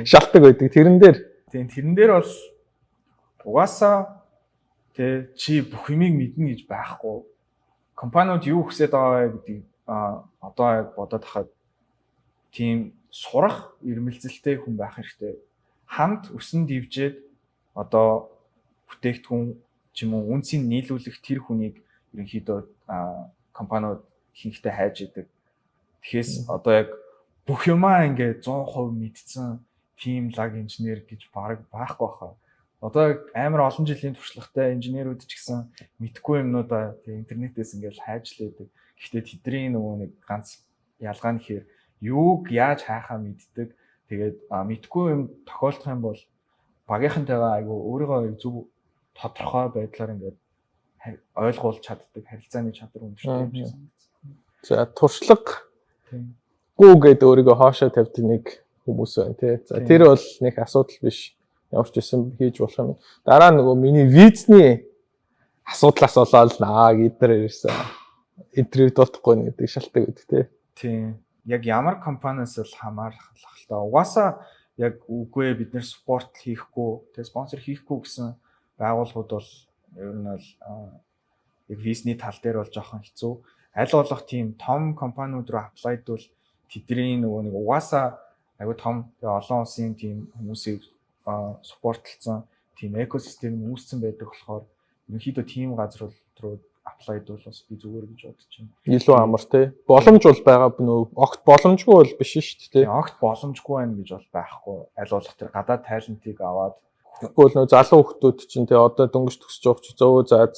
шалтгаан байдаг. Тэрэн дээр бол угаасаа тэ чи бүх юмыг мэднэ гэж байхгүй. Компаниуд юу хүсэж байгаа гэдгийг одоо яг бодоод хахад тийм сурах ирмэлзэлтэй хүн байх хэрэгтэй. Хамт өсөн дивжээд одоо бүтээгдэхүүн ч юм уу үнцийг нийлүүлэх тэр хүнийг ерөнхийдөө компаниуд ихэнхдээ хайж идэг. Тэгэхээс одоо яг бүх юмаа ингээ 100% мэдсэн team lag инженер гэж баг байхгүй хаа. Одоо амар олон жилийн туршлагатай инженерүүд ч гэсэн мэдгүй юмнуудаа тэг интернетээс ингээл хайж лээдэг. Гэхдээ тэдний нөгөө нэг ганц ялгаа нь хэр юуг яаж хайхаа мэддэг. Тэгээд мэдгүй юм тохиолдох юм бол багийнхантайгаа айгу өөрийгөө зөв тодорхой байдлаар ингээд ойлгуулж чаддаг харилцааны чадвар өндөртэй юм шиг санагдсан. За туршлага Тийм. гүү гэдэг өөрийгөө хоошоо тавьдаг нэг хүмүүс байна тий. За тэр бол нэг асуудал биш. Ямар ч байсан хийж болох юм. Дараа нөгөө миний визний асуудлаас болоод наа гэдэр ирсэн. Интервью дуутахгүй гэдэг шалтгаан гэдэг тий. Тийм. Яг ямар компаниас л хамаарах л та. Угаасаа яг үгүй бид нэр спорт хийхгүй, тэгээ спонсор хийхгүй гэсэн байгууллагууд бол ер нь бол яг визний тал дээр бол жоохон хэцүү. Аль болох тийм том компаниуд руу аплайдвал тэдний нөгөө нэг угаасаа айгүй том тэгээ олон улсын тийм хүмүүсийг спортлцсан тийм экосистем үүссэн байдаг болохоор ерөнхийдөө тийм газар руу аплайдвал бас би зүгээр гэж бодож байна. Илүү амар тий. Боломж бол байгаа нөө огт боломжгүй бол биш шүү дээ тий. Огт боломжгүй байна гэж бол байхгүй. Аль болох тэр гадаад тайлантыг аваад тэгвэл нөө залуу хүмүүс чинь тий одоо дөнгөж төгсөж байгаа ч зөө заац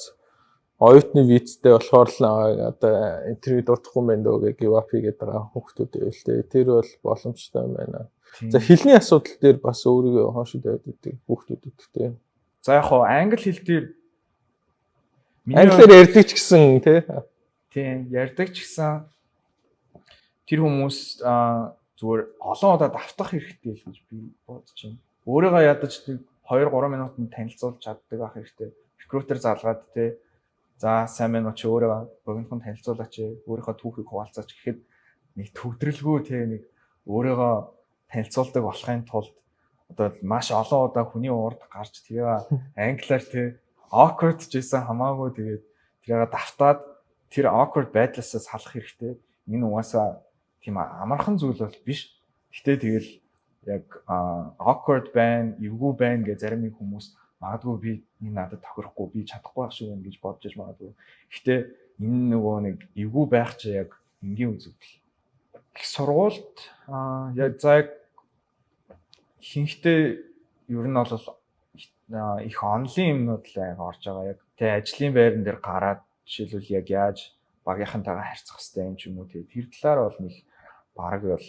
оюутны визтэй болохоор л одоо интервью дуутахгүй байна дөө гэж give up хийгээд байгаа хүмүүс байвал тий. Тэр бол боломжтой юм байна. За хэлний асуудал дээр бас өөрийгөө хоошид байдаг хүмүүсүүд тий. За яг хоо англи хэл дээр англиар ярьдаг ч гэсэн тий. Тийм ярьдаг ч гэсэн тэр хүмүүс зүгээр олон удаа давтах хэрэгтэй л гэж би бодож байна. Өөрийгөө ядаж 2-3 минутанд танилцуулж чаддаг ах хэрэгтэй. Рекрутер залгаад тий. За сайн байна уу чи өөрийгөө богинохон танилцуулаач, өөрийнхөө түүхийг хуваалцаач гэхэд нэг төгдрөлгүй тий нэг өөрийгөө танилцуулдаг болохын тулд одоо маш олон удаа хүний урд гарч тэгээ англиар тий awkward ч гэсэн хамаагүй тэгээд тэрийг давтаад тэр awkward байдлаасаа салах хэрэгтэй. Энэ угаасаа тийм амархан зүйл бол биш. Гэтэ тэгэл яг awkward байна, эвгүй байна гэж зарим нэг хүмүүс магадгүй би энэ надад тохирохгүй, би чадахгүй байх шиг байна гэж бодож иж магадгүй. Гэтэ энэ нөгөө нэг эвгүй байх чи яг энгийн үзэгдэл. Их сургуульд яг за хинхтэй ер нь бол их онлайн юмнууд л орж байгаа. Яг тэ ажлын байран дээр гараад жишээлбэл яг яаж багийнхантайгаа харьцах хэрэгтэй юм ч юм уу тэр талаар бол нэг бараг бол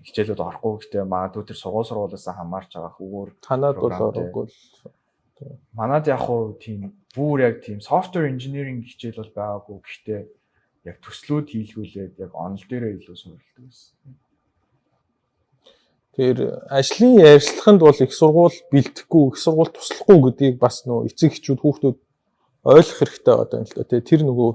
хичээлүүд орохгүй гэхдээ магадгүй тэр сургуулиас хамаарч байгаа хөвөр танад бол орохгүй л манад яг хуу тийм бүр яг тийм software engineering хичээл бол байгаагүй гэхдээ яг төслүүд хийлгүүлээд яг онл дээрээ илүү суурилдаг байсан. Тэр ажлын ярилцлаганд бол их сургууль бэлтгэхгүй, их сургууль туслахгүй гэдгийг бас нөө эцэг эхчүүд хүүхдүүд ойлгох хэрэгтэй одоо юм л да. Тэр нөгөө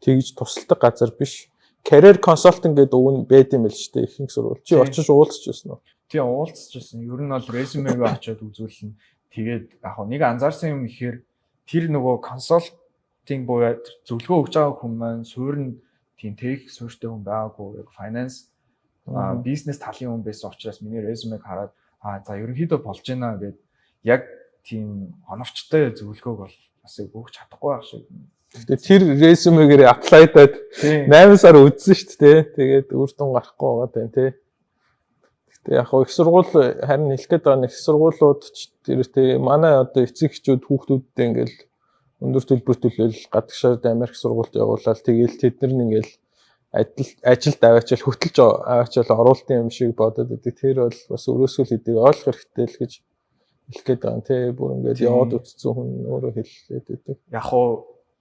тэгж тусалдаг газар биш. Career consulting гэдэг үг нь байд юм л шүү дээ ихэнх сургууль. Чи очиж уулзч байсан уу? Тийм уулзч байсан. Ер нь бол резюмегээ очиод үзүүлнэ. Тэгээд яг нэг анзаарсан юм ихээр тэр нөгөө consulting буюу зөвлөгөө өгж байгаа хүн маань суурь тийм тех суурьтай хүн байгаагүй. Яг finance бизнес талын хүн байсан учраас миний резюмег хараад за ерөнхийдөө болж байна гэд яг тийм оновчтой зөвлөгөөг бол бас өгч чадахгүй байх шиг. Гэхдээ тэр резюмегээр аплайдаад 8 сар үзсэн шүү дээ. Тэгээд үр дүн гарахгүй байгаа юм тий. Гэхдээ яг их сургууль харин хэлэх гээд байгаа нэг их сургуулиуд тэр тий манай одоо эцэг эхчүүд хүүхдүүдтэй ингээл өндөр төлбөр төлөөл гадагшаад Америк сургуульд явуулаад тэгээл тэд нар ингээл ажилд аваачаал хөтөлж аваачаал оруулт юм шиг бодоод байдаг. Тэр бол бас өрөөсгөл хэдийг ойлгох хэрэгтэй л гэж хэлэх гээд байгаа тий. Бүр ингээд яваад үтцсэн хүн өөрөө хэлээд байдаг. Яг хуу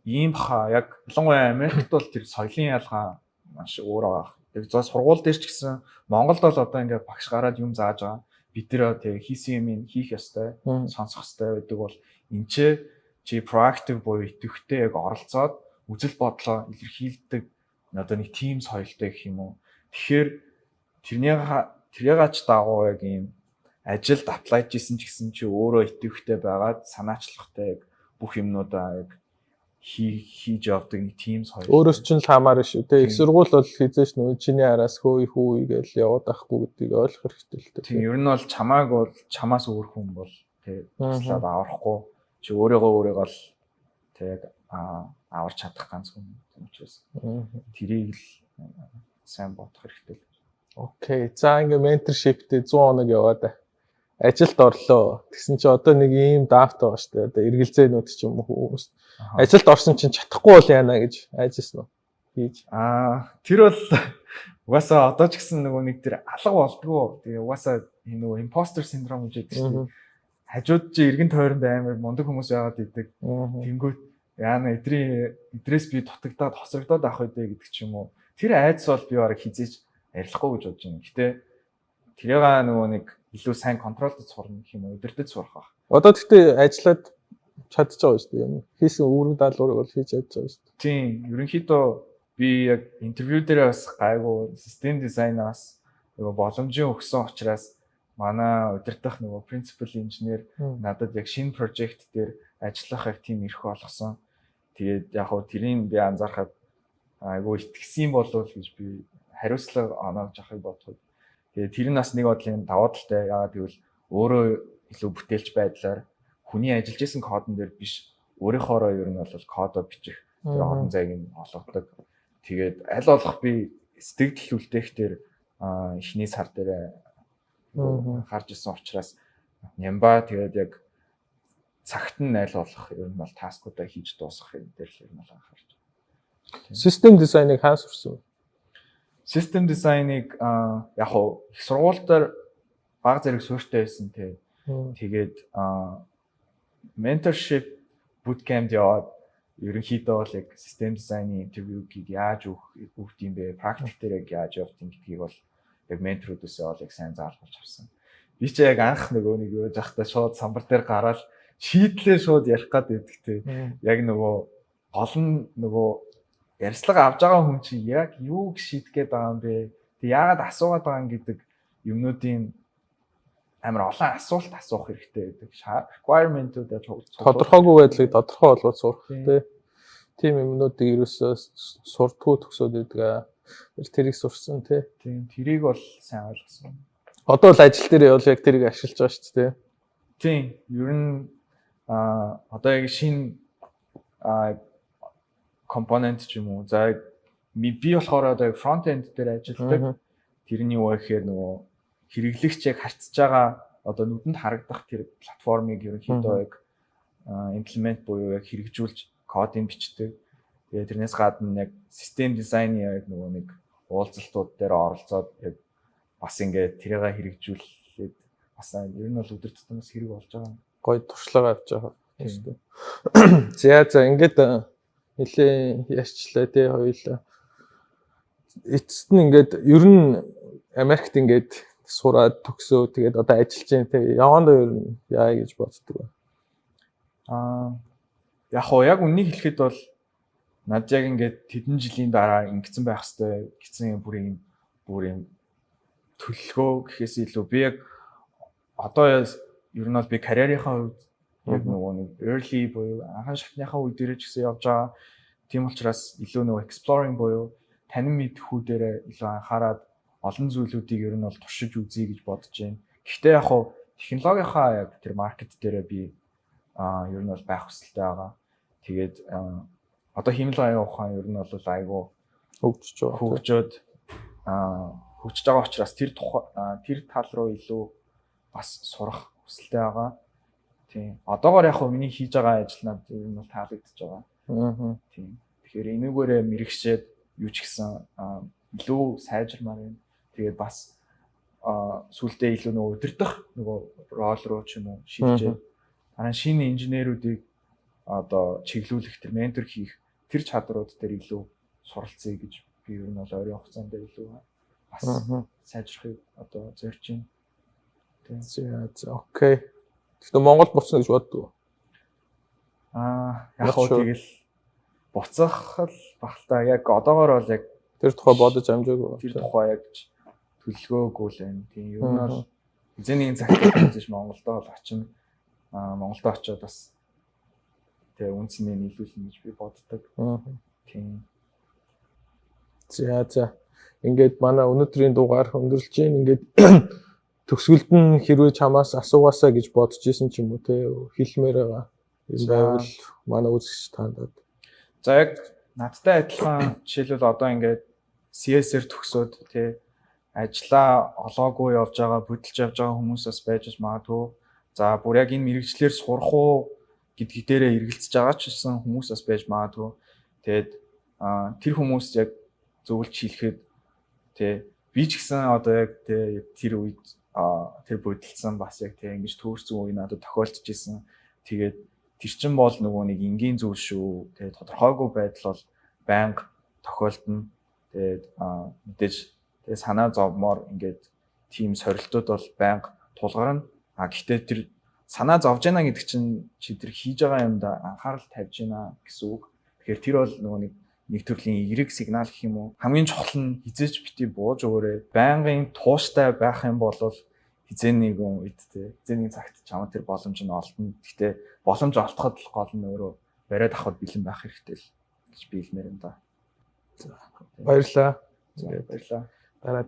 ийм баха яг ялангуяа Америкт бол тэр соёлын ялгаа маш өөр байгаа. Яг зөө сургууль дээр ч гэсэн Монголд бол одоо ингээд багш гараад юм зааж байгаа. Бид нэр тэг хийсэн юм хийх ёстой, сонсох ёстой байдаг бол энд чи proactive буюу идэвхтэй яг оролцоод үзэл бодлоо илэрхийлдэг одоо нэг team соёлтой гэх юм уу. Тэгэхээр тэрнийгээ ч дагуу яг ийм ажилд аплайж хийсэн ч гэсэн чи өөрөө идэвхтэй байгаад санаачлахтай яг бүх юмнуудаа яг хийж явдаг нэг team соёл. Өөрөөс ч л хамаарна шүү. Тэ их сургууль бол хизээш нөө чиний араас хөөе хүү гэж яваад байхгүй гэдгийг ойлгох хэрэгтэй л дээ. Тийм ер нь бол чамааг бол чамаас өөр хүн бол тэ туслаад аврахгүй чи өөрийгөө л тэ яг аварч чадах ганц хүн учраас тэрийг л сайн бодох хэрэгтэй. Окей. За ингээ менторшиптэй 100 хоног яваад ажилд орлоо. Тэгсэн чи одоо нэг ийм дафт байгаа шүү дээ. Одоо эргэлзээнүүд ч юм уу хүмүүс. Ажилд орсон чинь чадахгүй бол яана гэж айжсэн уу? Хийж. Тэр бол угаасаа одоо ч гэсэн нөгөө нэг тэр алга болдгоо. Тэгээ угаасаа энэ нөгөө импостер синдром гэж яддаг шүү дээ. Хажууд чи эргэн тойронд амар мундаг хүмүүс байгаад идэг. Тэнгүүт яана эдрээс би дутагдаад хосрогдоод авах үедээ гэдэг ч юм уу. Тэр айдас бол би бараг хизээж арилахгүй гэж бодож байна. Гэтэ тэрийг нөгөө нэг илүү сайн контролдод сурна гэх юм уу, удирдах сурах баг. Одоо тэгтээ ажиллаад чадчих байгаа шүү дээ. Хийсэн үүрэг даалгаврыг бол хийж чадж байгаа шүү дээ. Тийм, ерөнхийдөө би яг интервью дээр бас гайгүй систем дизайнаас нөгөө боломжийн өгсөн учраас манай удирдах нөгөө принципал инженер надад яг шинэ прожект дээр ажиллах яг тийм эрх олгосон. Тэгээд яг хөө тэрийг би анзаархад айгүй итгэсэн болов гэж би хариуцлага оноож авахыг бодход. Тэгээд тэр нь бас нэг бодлын даваа талтай. Яагаад гэвэл өөрөө илүү бүтээлч байдлаар хүний ажиллаж исэн кодон дээр биш өөрийнхоороо ер нь бол кодоо бичих тэр олон зайг нь олгодог. Тэгээд аль болох би сэтгэл үлдээх дээр эхний сар дээр харж исэн учраас нямба тэгээд яг цагт нь аль болох ер нь бол таскуудаа хийж дуусгах юм дээр л ер нь анхаарч. Систем дизайныг хаан сурсан. Систем дизайныг яг хоо их сургуультай баг зэрэг суурьтай байсан те. Тэгээд mentorship bootcamp яваад ерөнхийдөө бол яг систем дизайны интервьюгийг яаж өгөх юм бэ? Практик дээр яг яаж явуулт гэдгийг бол яг менторудаас бол яг сайн заалгуулж авсан. Би ч яг анх нөгөө нэг юу жахтаа шууд самбар дээр гараад шийдлээ шууд ярих гад байдаг те. Яг нөгөө гол нь нөгөө ярьцлага авж байгаа хүн чинь яг юуг шийдэх гээд байгаа юм бэ? Тэг яагаад асуугаад байгаа юм гэдэг юмнуудын амар олон асуулт асуух хэрэгтэй гэдэг. Requirement-уудаа тодорхойгүй байдлыг тодорхой болгоод сурах тий. Тийм юмнуудыг ерөөсөө сурдгуу төгсөөд байдаг. Тэрийг сурсан тий. Тийм тэрийг бол сайн ойлгосон. Одоо л ажил дээр явал яг тэрийг ашиглаж байгаа шүү дээ. Тийм ер нь одоо яг шинэ компонент ч юм уу. За би болохоор одоо фронт энд дээр ажилладаг. Тэрний юу гэхээр нөгөө хэрэглэгч яг харьцаж байгаа одоо нүдэнд харагдах тэр платформыг ерөнхийдөө яг имплемент буюу яг хэрэгжүүлж кодыг бичдэг. Тэгээд тэрнээс гадна яг систем дизайны яг нөгөө нэг уулзалтууд дээр оролцоод яг бас ингээд тэрийг хэрэгжүүлээд бас ер нь бол өдөртдөөс хэрэг болж байгаа. Гой туршлага авч байгаа шүү дээ. За ингээд нэлээ яшчлаа тий хоёулаа. Эцэст нь ингээд ер нь Америкт ингээд сураад төгсөө тэгээд одоо ажиллаж байна тий. Явандаа ер нь яа гэж боддог вэ? Яг хоо яг үнийг хэлэхэд бол над яг ингээд тэдэн жилийн дараа ингэсэн байх хэвээр гэсэн бүр юм төлөвлөгөө гэхээс илүү би яг одоо ер нь бол би карьерийнхаа хувьд яг нөгөө нэг early буюу анхан шатныхаа үе дээр ч гэсэн явж байгаа. Тийм учраас илүү нөгөө exploring буюу танин мэдхүү дээр илүү анхаарад олон зүйлүүдийг ер нь бол туршиж үзье гэж бодож байна. Гэхдээ яг хуу технологийнхаа яг тэр маркет дээрээ би ер нь бол байх хүсэлтэй байгаа. Тэгээд одоо хэмнэлт аяа ухаан ер нь бол айгүй хөгжөөд хөгжиж байгаа учраас тэр тал руу илүү бас сурах хүсэлтэй байгаа. Тийм. Одоогоор яг хуу миний хийж байгаа ажил надад ер нь бол таалагдж байгаа. Тийм. Тэгэхээр энэгээрээ мэрэгчээд юу ч гэсэн илүү сайжирмаар байна. Тэгээд бас сүултээ илүү нөгөө удирдах нөгөө рол руу ч юм уу шилжээд дараа шинэ инженеруудыг одоо чиглүүлэх тэр ментор хийх тэр чадрууд дээр илүү суралцъя гэж би ер нь бол ойрын хугацаанд илүү бас сайжрахыг одоо зорж байна. Тийм. За окей. Тэгэхээр Монгол буцна гэж боддог. Яг хөө тэгэл буцах л багтаа яг одоогоор бол яг тэр тухай бодож амжаагүй. Тэр тухай яг төлөвлөгөөгүй л байна. Тийм ер нь бол эзэний цагтаа гэж Монголдо бол очино. Монголдо очиод бас тэг үнцнийг нийлүүлнэ гэж би боддог. Тийм. За. Ингээд манай өнөөдрийн дугаар өндөрлж байна. Ингээд төгсгөлд нь хэрвээ чамаас асуугаасаа гэж бодож исэн ч юм уу те хэлмээр байгаа. Энэ байвал манай үзэгч таандаад. За яг надтай адилхан жишээлбэл одоо ингээд CS-ээр төгсөөд те ажлаа олоогүй явж байгаа, хөдөлж явж байгаа хүмүүсээс байж магадгүй. За бүр яг энэ мэрэгчлэр сурах уу гэдгийг дээрээ эргэлзэж байгаа ч гэсэн хүмүүсээс байж магадгүй. Тэгээд тэр хүмүүс яг зөвлөж хэлэхэд те би ч гэсэн одоо яг те тэр үед тэр бодолцсон бас яг те ингэж төөрсөн үе надад тохиолдож исэн. Тэгээд тэр чин бол нөгөө нэг энгийн зүйл шүү. Тэгээд тодорхойгүй байдал бол байнга тохиолдно. Тэгээд мэдээж тэгээд санаа зовмоор ингээд тийм сорилтууд бол байнга тулгарна. Гэхдээ тэр санаа зовж байна гэдэг чинь чи тэр хийж байгаа юмда анхаарал тавьж байна гэсэн үг. Тэгэхээр тэр бол нөгөө нэг төрлийн эерэг сигнал гэх юм уу. Хамгийн чухал нь хизээч бити бууж өгөөрэй. Байнгын тууштай байх юм бол хизээний үед хизээний цагт чамд тэр боломж нь олдно. Гэхдээ боломж олдоход л гол нь өөрөө бариад авахд бэлэн байх хэрэгтэй л гэж би хэлмээр юм да. Баярлалаа. Баярлалаа. Дараа